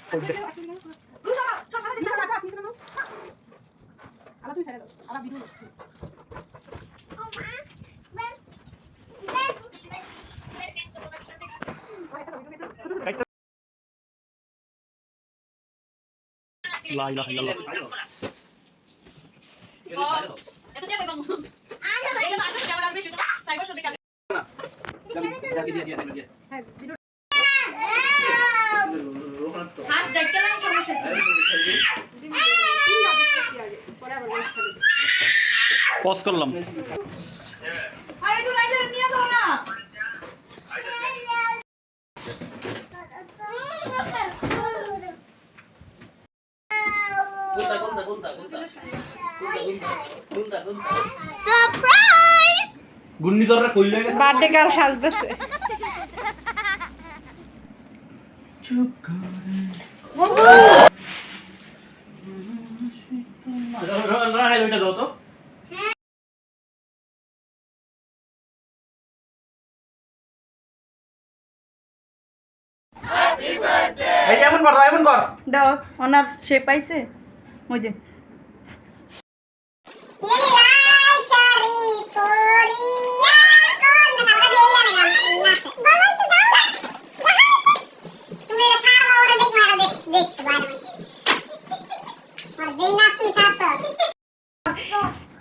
La ilaha illallah. Itu dia memang. Ini kan ada kamera video tuh. Saya gua syuting kamera. dia. Hashtag kelang সমস্যা কি? Pause করলাম। আরে একটু lighter নিয়ে দাও না। সারপ্রাইজ ঘূর্ণিঝড়টা কইলে গেছে। বার্থডে গার্ল সাজতেছে। চুপ করে। রাহাইল ওইটা দাও তো। এই এমন কর। দাও ওনার সে পাইছে ওই যে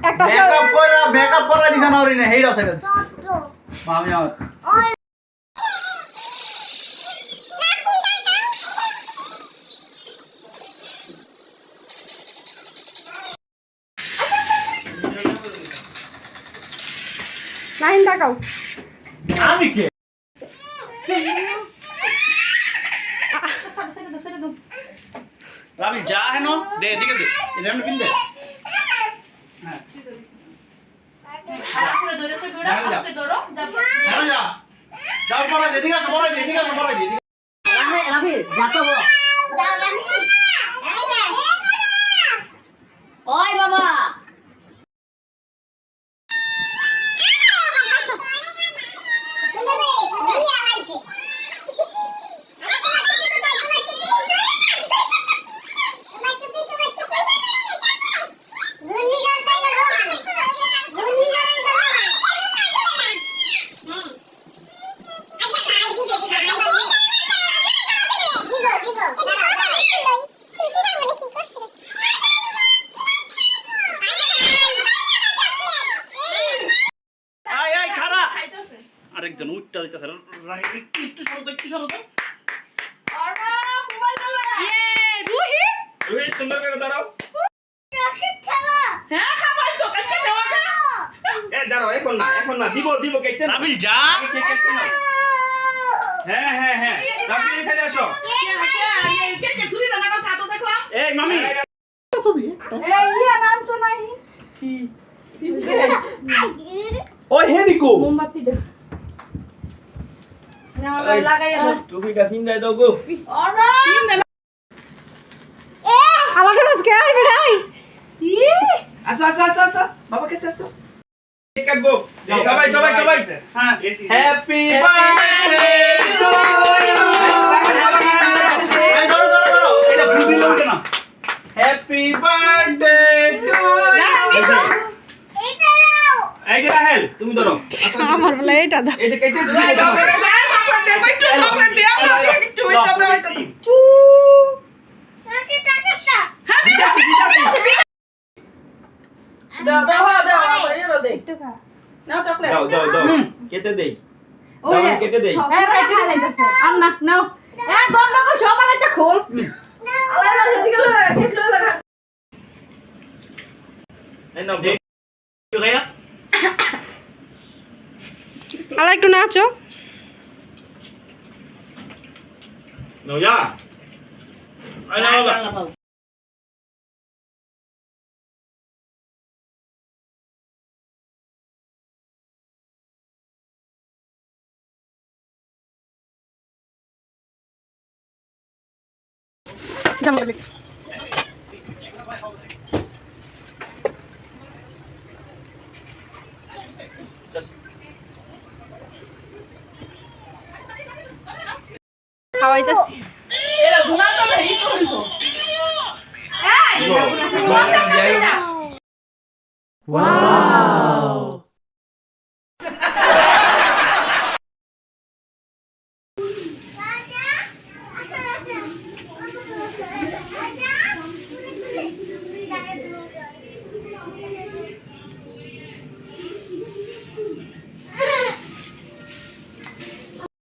একটা মেকআপ করা দিছ না ওরিনে হেইডা সেটা মামি আমার লাইন তাকাও আমি কে রাবি যা হেন দে এদিকে দে এটা কিন দে হ্যাঁ খারাপ করে ধরেছো গোড়া করতে ধরো হ্যাঁ যা যাও পড়া এদিকে আসো পড়া এদিকে রাফি যাতো গো ওই বাবা আরেকজন উঠটা দিতেছে একটু সরো তো আরে মোবাইল চালা রুহি রুহি সুন্দর করে দাঁড়াও হ্যাঁ খাবার তো কেটে দাও না দাঁড়াও এখন না দিব কেটে না রাবিল যা হ্যাঁ রাবিল এই সাইডে আসো কে ছুরি না না খাতো দেখলাম এই মামি এই ইয়া নামছো নাই কি ওই হেডিকো মোমবাতি দে না লাগাইয়া দাও টুপিটা পিন্দাই দাও গো আরে আলাদা কে আই বেড়াই আসো বাবা কাছে আসো কাটবো সবাই হ্যাঁ হ্যাপি বার্থডে টু ইউ ধরো এটা ফুল দিল না হ্যাপি বার্থডে টু ইউ এই যে রাহেল তুমি ধরো আমার বলে এটা দাও এই যে কেটে দিই দাও চকলেট দে আমরা একটু এটা দাও চু দাও একটু খা নাও চকলেট দাও কেটে দেই কেটে দেই আর না নাও বন্ধ কর সব আলাদা খোল আলাদা সেদিকে লাগা কেটে লাগা এই নাও গায়া আলা একটু নাচো নাও যা আই নাও জামালি খাওয়াইতাছি এরা ধুনা তো এই তো হইতো এই Go. কথা কইলা Wow.